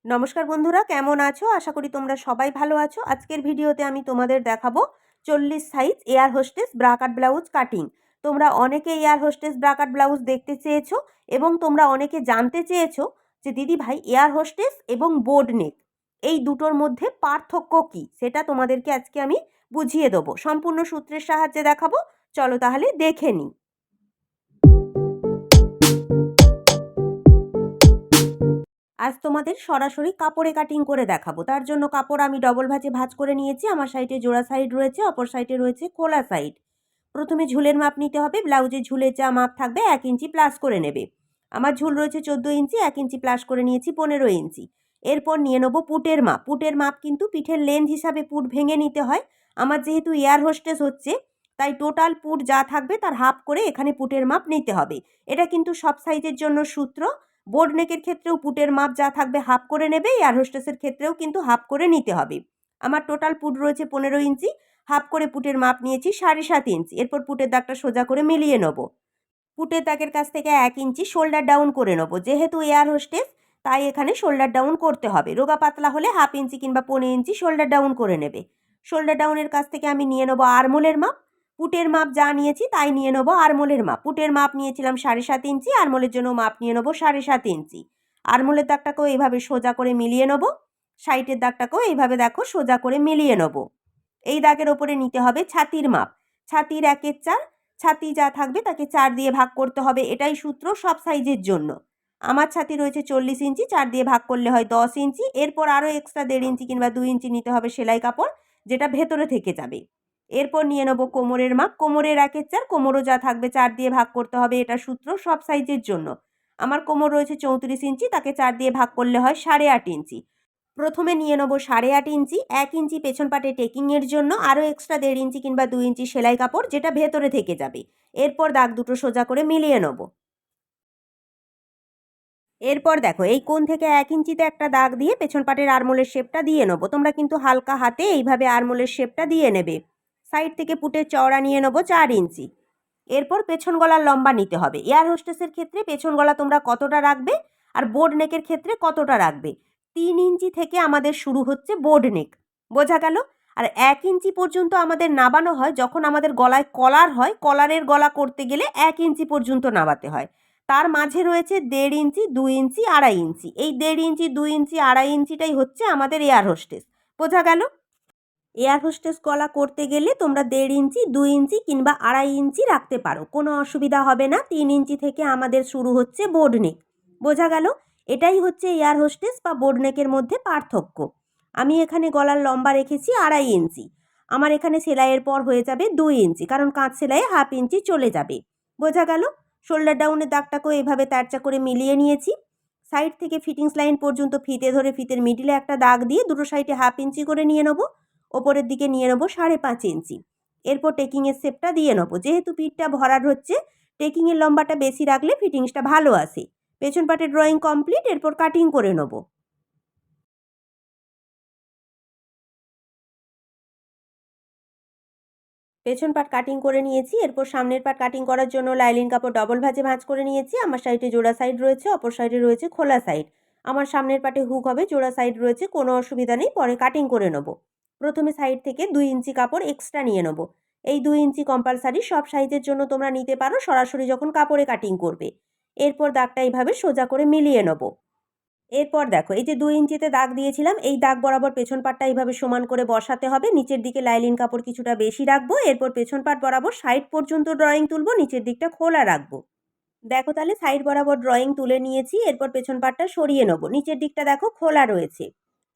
নমস্কার বন্ধুরা, কেমন আছো? আশা করি তোমরা সবাই ভালো আছো। আজকের ভিডিওতে আমি তোমাদের দেখাবো 40 সাইজ এয়ার হোস্টেস ব্রা কাট ব্লাউজ কাটিং। তোমরা অনেকে এয়ার হোস্টেস ব্রা কাট ব্লাউজ দেখতে চেয়েছো এবং তোমরা অনেকে জানতে চেয়েছো যে দিদি ভাই এয়ার হোস্টেস এবং বোর্ড নেক এই দুটোর মধ্যে পার্থক্য কী, সেটা তোমাদেরকে আজকে আমি বুঝিয়ে দেবো। সম্পূর্ণ সূত্রের সাহায্যে দেখাবো। চলো তাহলে দেখে নিই। আজ তোমাদের সরাসরি কাপড়ে কাটিং করে দেখাবো। তার জন্য কাপড় আমি ডবল ভাঁজে ভাঁজ করে নিয়েছি। আমার সাইডে জোড়া সাইড রয়েছে, অপর সাইডে রয়েছে খোলা সাইড। প্রথমে ঝুলের মাপ নিতে হবে। ব্লাউজের ঝুলের যা মাপ থাকবে 1 ইঞ্চি প্লাস করে নেবে। আমার ঝুল রয়েছে 14 ইঞ্চি, 1 ইঞ্চি প্লাস করে নিয়েছি 15 ইঞ্চি। এরপর নিয়ে নেবো পুটের মাপ। পুটের মাপ কিন্তু পিঠের লেন্থ হিসাবে পুট ভেঙে নিতে হয়। আমার যেহেতু এয়ার হোস্টেস হচ্ছে, তাই টোটাল পুট যা থাকবে তার হাফ করে এখানে পুটের মাপ নিতে হবে। এটা কিন্তু সব সাইজের জন্য সূত্র। বোর্ড নেকের ক্ষেত্রেও পুটের মাপ যা থাকবে হাফ করে নেবে, এয়ার হোস্টেসের ক্ষেত্রেও কিন্তু হাফ করে নিতে হবে। আমার টোটাল পুট রয়েছে 15 ইঞ্চি, হাফ করে পুটের মাপ নিয়েছি 7.5 ইঞ্চি। এরপর পুটের দাগটা সোজা করে মিলিয়ে নেব। পুটের দাগের কাছ থেকে 1 ইঞ্চি শোল্ডার ডাউন করে নেব। যেহেতু এয়ার হোস্টেস, তাই এখানে শোল্ডার ডাউন করতে হবে। রোগা পাতলা হলে হাফ ইঞ্চি কিংবা 15 ইঞ্চি শোল্ডার ডাউন করে নেবে। শোল্ডার ডাউনের কাছ থেকে আমি নিয়ে নেব আরমোলের মাপ। পুটের মাপ যা নিয়েছি তাই নিয়ে নেব আরমোলের মাপ। পুটের মাপ নিয়েছিলাম 7.5 ইঞ্চি, আরমোলের জন্য মাপ নিয়ে নেব 7.5 ইঞ্চি। আরমোলের দাগটাকেও এইভাবে সোজা করে মিলিয়ে নেব। সাইডের দাগটাকেও এইভাবে দেখো সোজা করে মিলিয়ে নেব। এই দাগের ওপরে নিতে হবে ছাতির মাপ। ছাতির 1/4, ছাতি যা থাকবে তাকে 4 দিয়ে ভাগ করতে হবে। এটাই সূত্র সব সাইজের জন্য। আমার ছাতি রয়েছে 40 ইঞ্চি, 4 দিয়ে ভাগ করলে হয় 10 ইঞ্চি। এরপর আরও এক্সট্রা 1.5 ইঞ্চি কিংবা 2 ইঞ্চি নিতে হবে সেলাই কাপড়, যেটা ভেতরে থেকে যাবে। এরপর নিয়ে নেব কোমরের মাপ। কোমরের 1/4, কোমরও যা থাকবে 4 দিয়ে ভাগ করতে হবে। এটা সূত্র সব সাইজের জন্য। আমার কোমর রয়েছে 34 ইঞ্চি, তাকে 4 দিয়ে ভাগ করলে হয় 8.5 ইঞ্চি। প্রথমে নিয়ে নেব 8.5 ইঞ্চি। 1 ইঞ্চি পেছন পাটে টেকিংয়ের জন্য, আরও এক্সট্রা 1.5 ইঞ্চি কিংবা 2 ইঞ্চি সেলাই কাপড়, যেটা ভেতরে থেকে যাবে। এরপর দাগ দুটো সোজা করে মিলিয়ে নেব। এরপর দেখো এই কোণ থেকে 1 ইঞ্চিতে একটা দাগ দিয়ে পেছন পাটের আরমোলের শেপটা দিয়ে নেব। তোমরা কিন্তু হালকা হাতে এইভাবে আরমোলের শেপটা দিয়ে নেবে। সাইড থেকে পুটের চওড়া নিয়ে নেব 4 ইঞ্চি। এরপর পেছন গলার লম্বা নিতে হবে। এয়ার হোস্টেসের ক্ষেত্রে পেছন গলা তোমরা কতটা রাখবে আর বোর্ড নেকের ক্ষেত্রে কতটা রাখবে? 3 ইঞ্চি থেকে আমাদের শুরু হচ্ছে বোর্ড নেক, বোঝা গেল? আর 1 ইঞ্চি পর্যন্ত আমাদের নাবানো হয় যখন আমাদের গলায় কলার হয়। কলারের গলা করতে গেলে 1 ইঞ্চি পর্যন্ত নাবাতে হয়। তার মাঝে রয়েছে 1.5 ইঞ্চি, 2 ইঞ্চি, 2.5 ইঞ্চি। এই 1.5 ইঞ্চি, 2 ইঞ্চি, 2.5 ইঞ্চিটাই হচ্ছে আমাদের এয়ার হোস্টেস, বোঝা গেল? এয়ার হোস্টেস গলা করতে গেলে তোমরা 1.5 ইঞ্চি, 2 ইঞ্চি কিংবা 2.5 ইঞ্চি রাখতে পারো, কোনো অসুবিধা হবে না। 3 ইঞ্চি থেকে আমাদের শুরু হচ্ছে বোর্ড নেক, বোঝা গেল? এটাই হচ্ছে এয়ার হোস্টেস বা বোর্ড নেকের মধ্যে পার্থক্য। আমি এখানে গলার লম্বা রেখেছি 2.5 ইঞ্চি। আমার এখানে সেলাইয়ের পর হয়ে যাবে 2 ইঞ্চি, কারণ কাঁচ সেলাইয়ে হাফ ইঞ্চি চলে যাবে, বোঝা গেল? শোল্ডার ডাউনের দাগটাকেও এইভাবে তেরচা করে মিলিয়ে নিয়েছি। সাইড থেকে ফিটিংস লাইন পর্যন্ত ফিতে ধরে ফিতের মিডিলে একটা দাগ দিয়ে দুটো সাইডে হাফ ইঞ্চি করে নিয়ে নেবো। ওপরের দিকে নিয়ে নেবো 5.5 ইঞ্চি। এরপর টেকিংয়ের শেপটা দিয়ে নেবো। যেহেতু পিঠটা ভরাট হচ্ছে, টেকিংয়ের লম্বাটা বেশি রাখলে ফিটিংসটা ভালো আসে। পেছন পাটের ড্রয়িং কমপ্লিট। এরপর কাটিং করে নেবো। পেছন পাট কাটিং করে নিয়েছি। এরপর সামনের পাট কাটিং করার জন্য লাইলিন কাপড় ডবল ভাঁজে ভাঁজ করে নিয়েছি। আমার সাইডে জোড়া সাইড রয়েছে, অপর সাইডে রয়েছে খোলা সাইড। আমার সামনের পাটে হুক হবে, জোড়া সাইড রয়েছে, কোনো অসুবিধা নেই, পরে কাটিং করে নেব। প্রথমে সাইড থেকে 2 ইঞ্চি কাপড় এক্সট্রা নিয়ে নেব। এই 2 ইঞ্চি কম্পালসারি, সব সাইজের জন্য তোমরা নিতে পারো সরাসরি যখন কাপড়ে কাটিং করবে। এরপর দাগটা এইভাবে সোজা করে মিলিয়ে নেব। এরপর দেখো এই যে 2 ইঞ্চিতে দাগ দিয়েছিলাম, এই দাগ বরাবর পেছন পাটটা এইভাবে সমান করে বসাতে হবে। নিচের দিকে লাইলিন কাপড় কিছুটা বেশি রাখবো। এরপর পেছন পাট বরাবর সাইড পর্যন্ত ড্রয়িং তুলবো, নিচের দিকটা খোলা রাখবো। দেখো তাহলে সাইড বরাবর ড্রয়িং তুলে নিয়েছি। এরপর পেছন পাটটা সরিয়ে নেব। নিচের দিকটা দেখো খোলা রয়েছে।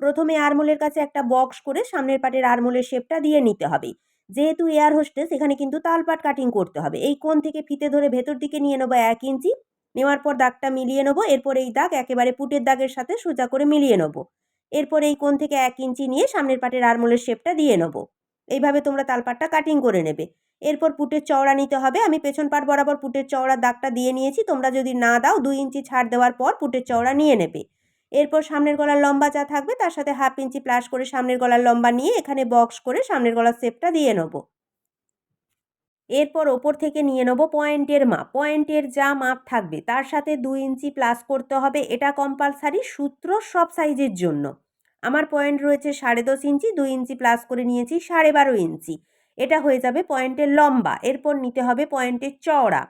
প্রথমে আরমোলের কাছে একটা বক্স করে সামনের পাটের আরমোলের শেপটা দিয়ে নিতে হবে। যেহেতু এয়ার হোস্টেস, এখানে কিন্তু তালপাট কাটিং করতে হবে। এই কোণ থেকে ফিতে ধরে ভেতর দিকে নিয়ে নেবো 1 ইঞ্চি। নেওয়ার পর দাগটা মিলিয়ে নেবো। এরপর এই দাগ একেবারে পুটের দাগের সাথে সোজা করে মিলিয়ে নেবো। এরপর এই কোণ থেকে 1 ইঞ্চি নিয়ে সামনের পাটের আরমোলের শেপটা দিয়ে নেবো। এইভাবে তোমরা তালপাটটা কাটিং করে নেবে। এরপর পুটের চওড়া নিতে হবে। আমি পেছন পাট বরাবর পুটের চওড়ার দাগটা দিয়ে নিয়েছি। তোমরা যদি না দাও 2 ইঞ্চি ছাড় দেওয়ার পর পুটের চওড়া নিয়ে নেবে। এরপর সামনের গলার লম্বা যা থাকবে তার সাথে হাফ ইঞ্চি প্লাস করে সামনের গলার লম্বা নিয়ে এখানে বক্স করে সামনের গলার শেপটা দিয়ে নেব। এরপর ওপর থেকে নিয়ে নেব পয়েন্টের মাপ। পয়েন্টের যা মাপ থাকবে তার সাথে 2 ইঞ্চি প্লাস করতে হবে, এটা কম্পালসারি, সূত্র সব সাইজের জন্য। আমার পয়েন্ট রয়েছে 10.5 ইঞ্চি, 2 ইঞ্চি প্লাস করে নিয়েছি 12.5 ইঞ্চি। এটা হয়ে যাবে পয়েন্টের লম্বা। এরপর নিতে হবে পয়েন্টের চওড়া।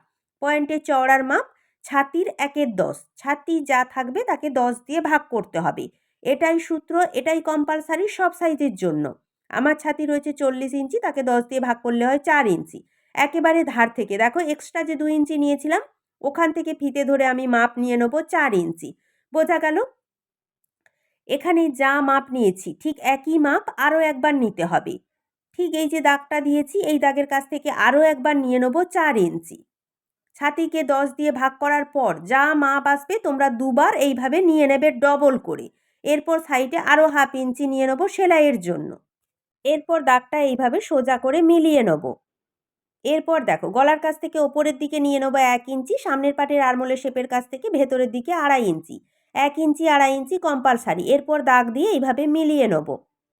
পয়েন্টের চওড়ার মাপ ছাতির 1/10, ছাতি যা থাকবে তাকে 10 দিয়ে ভাগ করতে হবে। এটাই সূত্র, এটাই কম্পালসারি সব সাইজের জন্য। আমার ছাতি রয়েছে 40 ইঞ্চি, তাকে 10 দিয়ে ভাগ করলে হয় 4 ইঞ্চি। একেবারে ধার থেকে দেখো এক্সট্রা যে 2 ইঞ্চি নিয়েছিলাম ওখান থেকে ফিতে ধরে আমি মাপ নিয়ে নেবো 4 ইঞ্চি। বোঝা গেল? এখানে যা মাপ নিয়েছি ঠিক একই মাপ আরও একবার নিতে হবে। ঠিক এই যে দাগটা দিয়েছি এই দাগের কাছ থেকে আরও একবার নিয়ে নেবো 4 ইঞ্চি। ছাতিকে 10 দিয়ে ভাগ করার পর যা মাপ আসবে তোমরা দুবার এইভাবে নিয়ে নেবে ডবল করে। এরপর সাইডে আরও 1/2 ইঞ্চি নিয়ে নেবো সেলাইয়ের জন্য। এরপর দাগটা এইভাবে সোজা করে মিলিয়ে নেবো। এরপর দেখো গলার কাছ থেকে ওপরের দিকে নিয়ে নেবো 1 ইঞ্চি, সামনের পাটের আরমোলের শেপের কাছ থেকে ভেতরের দিকে 2.5 ইঞ্চি। 1 ইঞ্চি 2.5 ইঞ্চি কম্পালসারি। এরপর দাগ দিয়ে এইভাবে মিলিয়ে নেবো।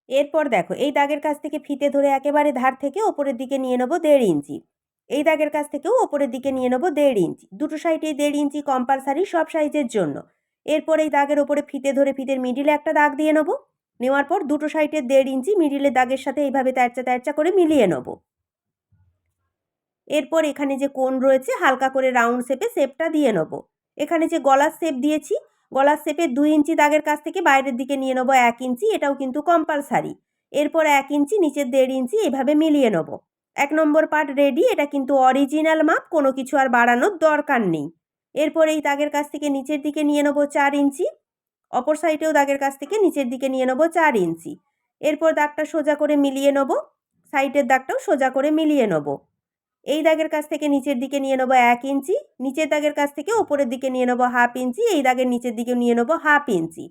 এরপর দেখো এই দাগের কাছ থেকে ফিতে ধরে একেবারে ধার থেকে ওপরের দিকে নিয়ে নেবো 1.5 ইঞ্চি। এই দাগের কাছ থেকেও ওপরের দিকে নিয়ে নেবো 1.5 ইঞ্চি। দুটো সাইডে 1.5 ইঞ্চি কম্পালসারি সব সাইজের জন্য। এরপর এই দাগের ওপরে ফিতে ধরে ফিতের মিডিলে একটা দাগ দিয়ে নেবো। নেওয়ার পর দুটো সাইডে 1.5 ইঞ্চি মিডিলের দাগের সাথে এইভাবে তেরচা তেরচা করে মিলিয়ে নেবো। এরপর এখানে যে কোণ রয়েছে হালকা করে রাউন্ড শেপে শেপটা দিয়ে নেবো। এখানে যে গলার শেপ দিয়েছি গলার শেপে 2 ইঞ্চি দাগের কাছ থেকে বাইরের দিকে নিয়ে নেবো 1 ইঞ্চি, এটাও কিন্তু কম্পালসারি। এরপর 1 ইঞ্চি নিচের 1.5 ইঞ্চি এভাবে মিলিয়ে নেবো। 1 নম্বর পার্ট রেডি। এটা কিন্তু অরিজিনাল মাপ, কোনো কিছু আর বাড়ানোর দরকার নেই। এরপর এই দাগের কাছ থেকে নিচের দিকে নিয়ে নেবো 4 ইঞ্চি। অপর সাইডেও দাগের কাছ থেকে নিচের দিকে নিয়ে নেবো 4 ইঞ্চি। এরপর দাগটা সোজা করে মিলিয়ে নেবো। সাইডের দাগটাও সোজা করে মিলিয়ে নেবো। এই দাগের কাছ থেকে নিচের দিকে নিয়ে নেবো 1 ইঞ্চি, নিচের দাগের কাছ থেকে ওপরের দিকে নিয়ে নেবো 1/2 ইঞ্চি, এই দাগের নিচের দিকে নিয়ে নেবো 1/2 ইঞ্চি।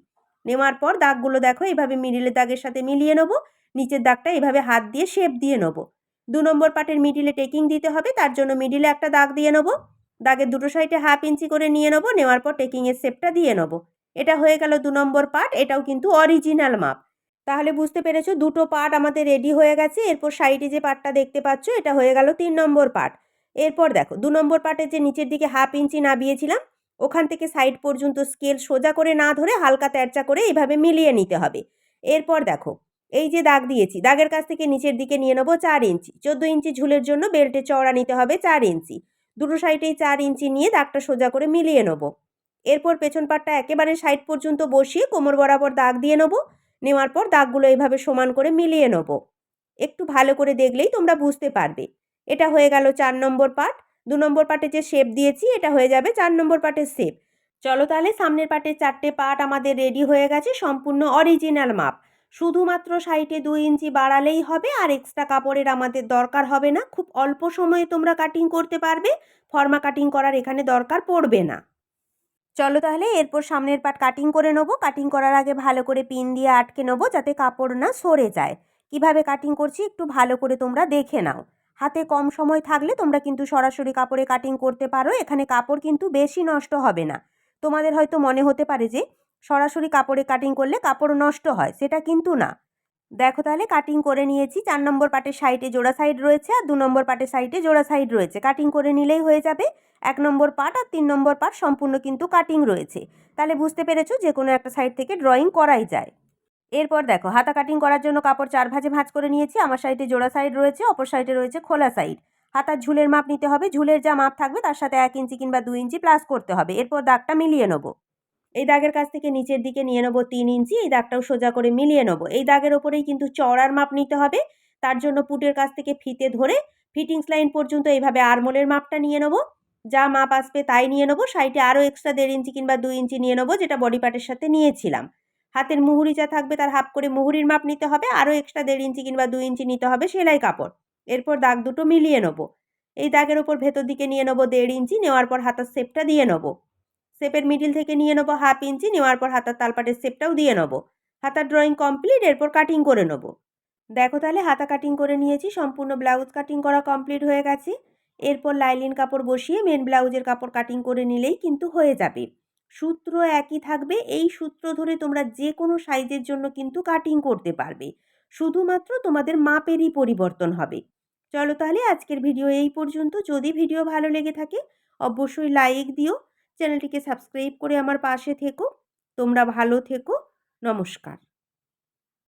নেওয়ার পর দাগগুলো দেখো এইভাবে মিডিলের দাগের সাথে মিলিয়ে নেবো। নিচের দাগটা এইভাবে হাত দিয়ে শেপ দিয়ে নেবো। 2 নম্বর পার্টের মিডিলে টেকিং দিতে হবে, তার জন্য মিডিলে একটা দাগ দিয়ে নেবো। দাগের দুটো সাইডে 1/2 ইঞ্চি করে নিয়ে নেবো। নেওয়ার পর টেকিংয়ের শেপটা দিয়ে নেবো। এটা হয়ে গেল 2 নম্বর পার্ট। এটাও কিন্তু অরিজিনাল মাপ। তাহলে বুঝতে পেরেছো দুটো পার্ট আমাদের রেডি হয়ে গেছে। এরপর সাইডে যে পার্টটা দেখতে পাচ্ছ এটা হয়ে গেল 3 নম্বর পার্ট। এরপর দেখো 2 নম্বর পার্টের যে নিচের দিকে 1/2 ইঞ্চি নামিয়েছিলাম ওখান থেকে সাইড পর্যন্ত স্কেল সোজা করে না ধরে হালকা তেরচা করে এইভাবে মিলিয়ে নিতে হবে। এরপর দেখো এই যে দাগ দিয়েছি দাগের কাছ থেকে নিচের দিকে নিয়ে নেবো 4 ইঞ্চি। 14 ইঞ্চি ঝুলের জন্য বেল্টের চওড়া নিতে হবে 4 ইঞ্চি। দুটো সাইডেই 4 ইঞ্চি নিয়ে দাগটা সোজা করে মিলিয়ে নেবো। এরপর পেছন পাটটা একেবারে সাইড পর্যন্ত বসিয়ে কোমর বরাবর দাগ দিয়ে নেবো। নেওয়ার পর দাগগুলো এইভাবে সমান করে মিলিয়ে নেবো। একটু ভালো করে দেখলেই তোমরা বুঝতে পারবে। এটা হয়ে গেল 4 নম্বর পার্ট। 2 নম্বর পার্টে যে শেপ দিয়েছি এটা হয়ে যাবে 4 নম্বর পার্টের শেপ। চলো তাহলে সামনের পার্টের 4টে পার্ট আমাদের রেডি হয়ে গেছে, সম্পূর্ণ অরিজিনাল মাপ। শুধুমাত্র সাইডে 2 ইঞ্চি বাড়ালেই হবে, আর এক্সট্রা কাপড়ের আমাদের দরকার হবে না। খুব অল্প সময়ে তোমরা কাটিং করতে পারবে, ফর্মা কাটিং করার এখানে দরকার পড়বে না। চলো তাহলে এরপর সামনের পার্ট কাটিং করে নেবো। কাটিং করার আগে ভালো করে পিন দিয়ে আটকে নেবো যাতে কাপড় না সরে যায়। কিভাবে কাটিং করছি একটু ভালো করে তোমরা দেখে নাও। হাতে কম সময় থাকলে তোমরা কিন্তু সরাসরি কাপড়ে কাটিং করতে পারো, এখানে কাপড় কিন্তু বেশি নষ্ট হবে না। তোমাদের হয়তো মনে হতে পারে যে সরাসরি কাপড়ে কাটিং করলে কাপড় নষ্ট হয়, সেটা কিন্তু না। দেখো তাহলে কাটিং করে নিয়েছি। 4 নম্বর পাটের সাইডে জোড়া সাইড রয়েছে আর 2 নম্বর পাটের সাইডে জোড়া সাইড রয়েছে। কাটিং করে নিলেই হয়ে যাবে। 1 নম্বর পাট আর 3 নম্বর পাট সম্পূর্ণ কিন্তু কাটিং রয়েছে। তাহলে বুঝতে পেরেছো যে কোনো একটা সাইড থেকে ড্রয়িং করাই যায়। এরপর দেখো হাতা কাটিং করার জন্য কাপড় 4 ভাঁজে ভাঁজ করে নিয়েছি। আমার সাইডে জোড়া সাইড রয়েছে, অপর সাইডে রয়েছে খোলা সাইড। হাতার ঝুলের মাপ নিতে হবে। ঝুলের যা মাপ থাকবে তার সাথে 1 ইঞ্চি কিংবা 2 ইঞ্চি প্লাস করতে হবে। এরপর দাগটা মিলিয়ে নেবো। এই দাগের কাছ থেকে নিচের দিকে নিয়ে নেবো 3 ইঞ্চি। এই দাগটাও সোজা করে মিলিয়ে নেবো। এই দাগের ওপরেই কিন্তু চওড়ার মাপ নিতে হবে। তার জন্য পুটের কাছ থেকে ফিতে ধরে ফিটিংস লাইন পর্যন্ত এইভাবে আরমোলের মাপটা নিয়ে নেবো। যা মাপ আসবে তাই নিয়ে নেবো। সাইডে আরও এক্সট্রা 1.5 ইঞ্চি কিংবা 2 ইঞ্চি নিয়ে নেবো, যেটা বডি পার্টের সাথে নিয়েছিলাম। হাতের মুহুরি যা থাকবে তার হাফ করে মুহুরির মাপ নিতে হবে। আরও এক্সট্রা 1.5 ইঞ্চি কিংবা 2 ইঞ্চি নিতে হবে সেলাই কাপড়। এরপর দাগ দুটো মিলিয়ে নেবো। এই দাগের ওপর ভেতর দিকে নিয়ে নেবো 1.5 ইঞ্চি। নেওয়ার পর হাতার শেপটা দিয়ে নেবো। শেপের মিডিল থেকে নিয়ে নেবো 1/2 ইঞ্চি। নেওয়ার পর হাতার তালপাটের শেপটাও দিয়ে নেবো। হাতার ড্রয়িং কমপ্লিট। এরপর কাটিং করে নেবো। দেখো তাহলে হাতা কাটিং করে নিয়েছি, সম্পূর্ণ ব্লাউজ কাটিং করা কমপ্লিট হয়ে গেছে। এরপর লাইলিন কাপড় বসিয়ে মেন ব্লাউজের কাপড় কাটিং করে নিলেই কিন্তু হয়ে যাবে। সূত্র একই থাকবে। এই সূত্র ধরে তোমরা যে কোনো সাইজের জন্য কিন্তু কাটিং করতে পারবে, শুধুমাত্র তোমাদের মাপেরই পরিবর্তন হবে। চলো তাহলে আজকের ভিডিও এই পর্যন্ত। যদি ভিডিও ভালো লেগে থাকে অবশ্যই লাইক দিও, চ্যানেলটিকে সাবস্ক্রাইব করে আমার পাশে থেকো। তোমরা ভালো থেকো। নমস্কার।